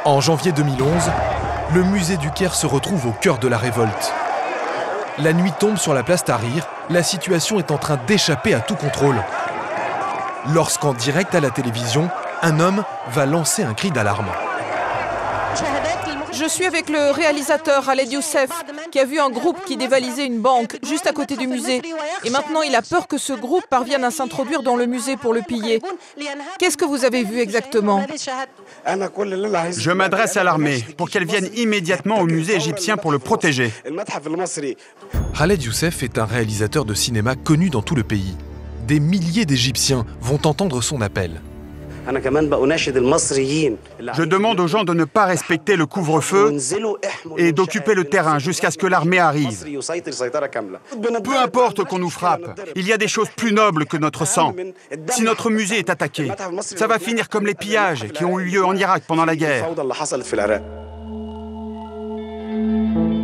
En janvier 2011, le musée du Caire se retrouve au cœur de la révolte. La nuit tombe sur la place Tahrir, la situation est en train d'échapper à tout contrôle. Lorsqu'en direct à la télévision, un homme va lancer un cri d'alarme. Je suis avec le réalisateur Khaled Youssef, qui a vu un groupe qui dévalisait une banque juste à côté du musée. Et maintenant, il a peur que ce groupe parvienne à s'introduire dans le musée pour le piller. Qu'est-ce que vous avez vu exactement? Je m'adresse à l'armée pour qu'elle vienne immédiatement au musée égyptien pour le protéger. Khaled Youssef est un réalisateur de cinéma connu dans tout le pays. Des milliers d'Égyptiens vont entendre son appel. Je demande aux gens de ne pas respecter le couvre-feu et d'occuper le terrain jusqu'à ce que l'armée arrive. Peu importe qu'on nous frappe, il y a des choses plus nobles que notre sang. Si notre musée est attaqué, ça va finir comme les pillages qui ont eu lieu en Irak pendant la guerre.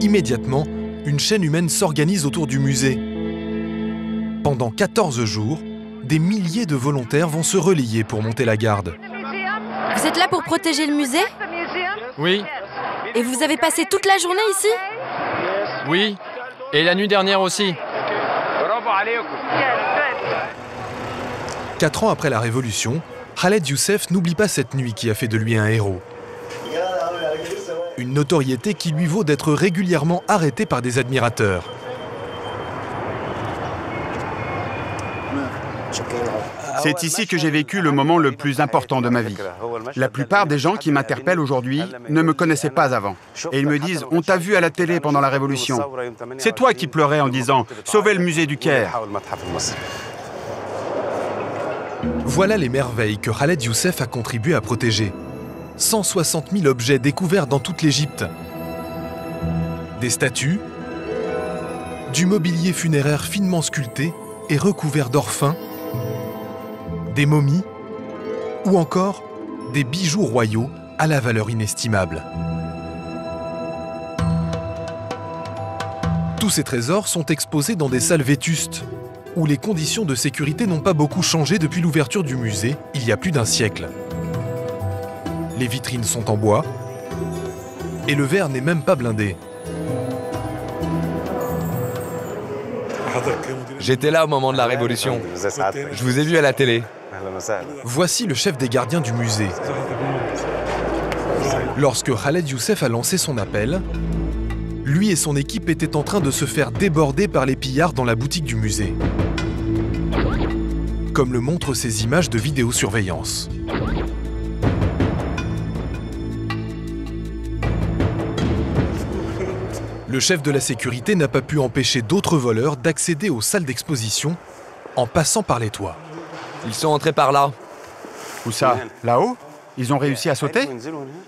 Immédiatement, une chaîne humaine s'organise autour du musée. Pendant 14 jours, des milliers de volontaires vont se relayer pour monter la garde. Vous êtes là pour protéger le musée? Oui. Et vous avez passé toute la journée ici? Oui. Et la nuit dernière aussi. 4 ans après la Révolution, Khaled Youssef n'oublie pas cette nuit qui a fait de lui un héros. Une notoriété qui lui vaut d'être régulièrement arrêté par des admirateurs. C'est ici que j'ai vécu le moment le plus important de ma vie. La plupart des gens qui m'interpellent aujourd'hui ne me connaissaient pas avant. Et ils me disent « On t'a vu à la télé pendant la Révolution. C'est toi qui pleurais en disant « Sauvez le musée du Caire ». Voilà les merveilles que Khaled Youssef a contribué à protéger. 160 000 objets découverts dans toute l'Égypte. Des statues, du mobilier funéraire finement sculpté et recouvert d'or fin, des momies ou encore des bijoux royaux à la valeur inestimable. Tous ces trésors sont exposés dans des salles vétustes, où les conditions de sécurité n'ont pas beaucoup changé depuis l'ouverture du musée, il y a plus d'un siècle. Les vitrines sont en bois, et le verre n'est même pas blindé. J'étais là au moment de la Révolution. Je vous ai vu à la télé. Voici le chef des gardiens du musée. Lorsque Khaled Youssef a lancé son appel, lui et son équipe étaient en train de se faire déborder par les pillards dans la boutique du musée. Comme le montrent ces images de vidéosurveillance. Le chef de la sécurité n'a pas pu empêcher d'autres voleurs d'accéder aux salles d'exposition en passant par les toits. Ils sont entrés par là. Où ça? Là-haut? Ils ont réussi à sauter?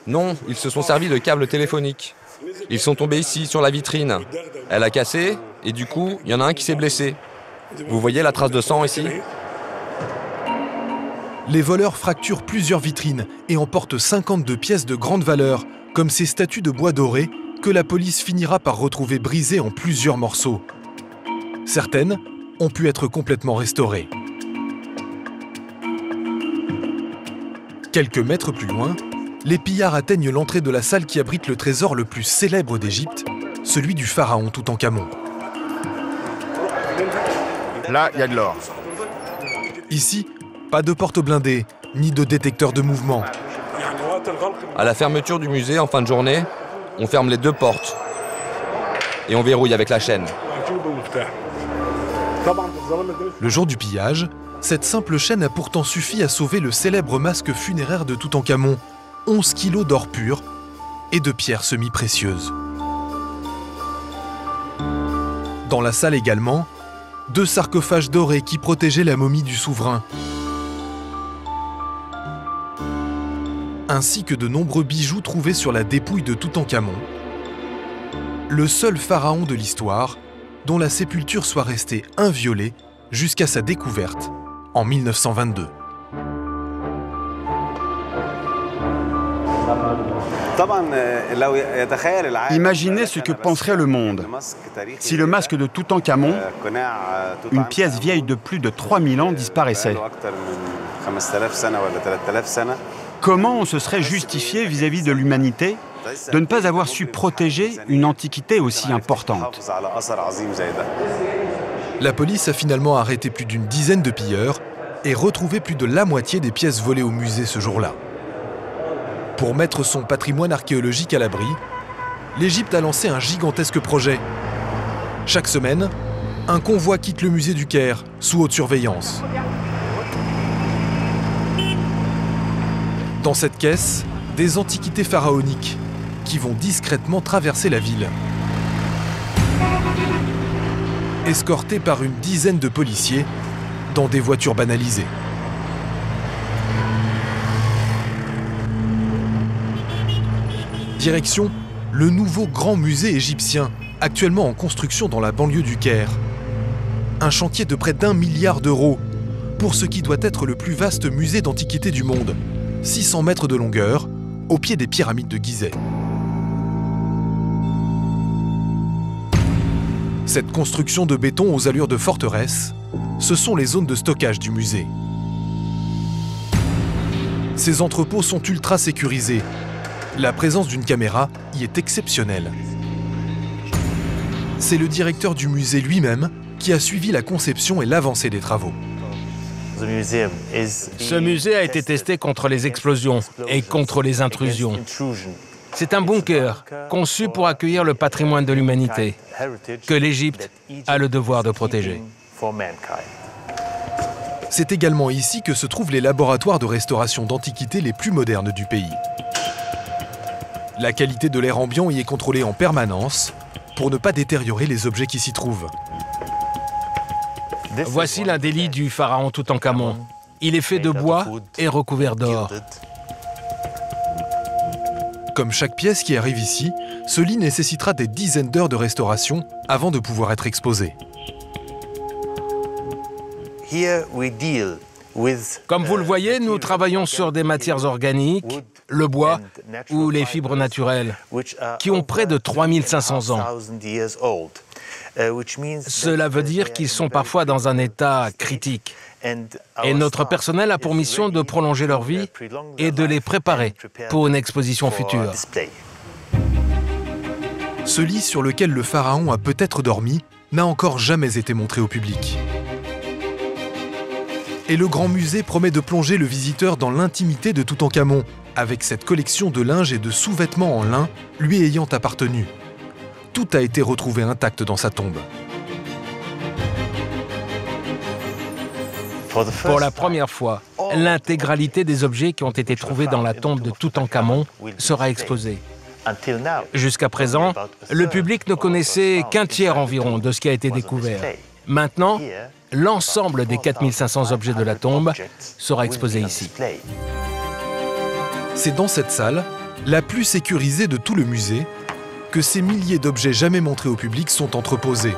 Non, ils se sont servis de câbles téléphoniques. Ils sont tombés ici, sur la vitrine. Elle a cassé, et du coup, il y en a un qui s'est blessé. Vous voyez la trace de sang ici? Les voleurs fracturent plusieurs vitrines et emportent 52 pièces de grande valeur, comme ces statues de bois doré que la police finira par retrouver brisées en plusieurs morceaux. Certaines ont pu être complètement restaurées. Quelques mètres plus loin, les pillards atteignent l'entrée de la salle qui abrite le trésor le plus célèbre d'Égypte, celui du pharaon Toutankhamon. Là, il y a de l'or. Ici, pas de porte blindée, ni de détecteur de mouvement. À la fermeture du musée, en fin de journée, on ferme les 2 portes. Et on verrouille avec la chaîne. Le jour du pillage, cette simple chaîne a pourtant suffi à sauver le célèbre masque funéraire de Toutankhamon, 11 kilos d'or pur et de pierres semi-précieuses. Dans la salle également, 2 sarcophages dorés qui protégeaient la momie du souverain, ainsi que de nombreux bijoux trouvés sur la dépouille de Toutankhamon, le seul pharaon de l'histoire dont la sépulture soit restée inviolée jusqu'à sa découverte en 1922. Imaginez ce que penserait le monde si le masque de Toutankhamon, une pièce vieille de plus de 3000 ans, disparaissait. Comment on se serait justifié vis-à-vis de l'humanité de ne pas avoir su protéger une antiquité aussi importante? La police a finalement arrêté plus d'une dizaine de pilleurs et retrouvé plus de la moitié des pièces volées au musée ce jour-là. Pour mettre son patrimoine archéologique à l'abri, l'Égypte a lancé un gigantesque projet. Chaque semaine, un convoi quitte le musée du Caire sous haute surveillance. Dans cette caisse, des antiquités pharaoniques qui vont discrètement traverser la ville. Escortés par une dizaine de policiers dans des voitures banalisées. Direction le nouveau grand musée égyptien, actuellement en construction dans la banlieue du Caire. Un chantier de près d'1 milliard d'euros pour ce qui doit être le plus vaste musée d'antiquité du monde. 600 mètres de longueur, au pied des pyramides de Gizeh. Cette construction de béton aux allures de forteresse, ce sont les zones de stockage du musée. Ces entrepôts sont ultra sécurisés. La présence d'une caméra y est exceptionnelle. C'est le directeur du musée lui-même qui a suivi la conception et l'avancée des travaux. Ce musée a été testé contre les explosions et contre les intrusions. C'est un bunker conçu pour accueillir le patrimoine de l'humanité que l'Égypte a le devoir de protéger. C'est également ici que se trouvent les laboratoires de restauration d'antiquités les plus modernes du pays. La qualité de l'air ambiant y est contrôlée en permanence pour ne pas détériorer les objets qui s'y trouvent. Voici l'un des lits du pharaon Toutankhamon. Il est fait de bois et recouvert d'or. Comme chaque pièce qui arrive ici, ce lit nécessitera des dizaines d'heures de restauration avant de pouvoir être exposé. Comme vous le voyez, nous travaillons sur des matières organiques, le bois ou les fibres naturelles, qui ont près de 3500 ans. Cela veut dire qu'ils sont parfois dans un état critique. Et notre personnel a pour mission de prolonger leur vie et de les préparer pour une exposition future. Ce lit sur lequel le pharaon a peut-être dormi n'a encore jamais été montré au public. Et le grand musée promet de plonger le visiteur dans l'intimité de Toutankhamon, avec cette collection de linge et de sous-vêtements en lin lui ayant appartenu. Tout a été retrouvé intact dans sa tombe. Pour la première fois, l'intégralité des objets qui ont été trouvés dans la tombe de Toutankhamon sera exposée. Jusqu'à présent, le public ne connaissait qu'un tiers environ de ce qui a été découvert. Maintenant, l'ensemble des 4500 objets de la tombe sera exposé ici. C'est dans cette salle, la plus sécurisée de tout le musée, que ces milliers d'objets jamais montrés au public sont entreposés.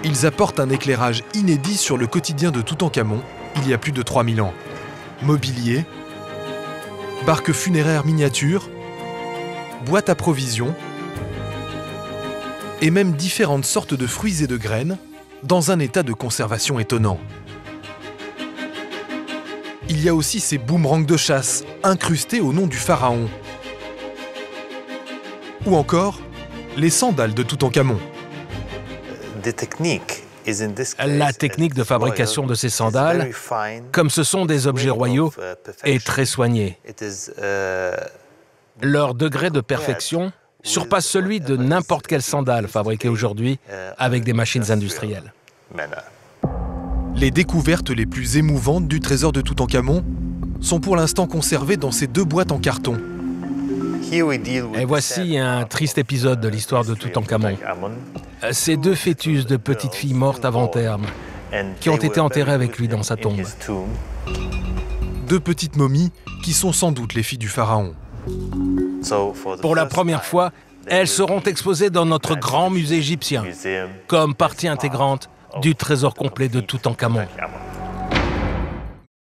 Ils apportent un éclairage inédit sur le quotidien de Toutankhamon il y a plus de 3000 ans. Mobilier, barques funéraires miniatures, boîtes à provisions et même différentes sortes de fruits et de graines dans un état de conservation étonnant. Il y a aussi ces boomerangs de chasse incrustés au nom du pharaon. Ou encore les sandales de Toutankhamon. La technique de fabrication de ces sandales, comme ce sont des objets royaux, est très soignée. Leur degré de perfection surpasse celui de n'importe quelle sandale fabriquée aujourd'hui avec des machines industrielles. Les découvertes les plus émouvantes du trésor de Toutankhamon sont pour l'instant conservées dans ces 2 boîtes en carton. Et voici un triste épisode de l'histoire de Toutankhamon. Ces 2 fœtus de petites filles mortes avant terme qui ont été enterrées avec lui dans sa tombe. 2 petites momies qui sont sans doute les filles du pharaon. Pour la première fois, elles seront exposées dans notre grand musée égyptien, comme partie intégrante du trésor complet de Toutankhamon.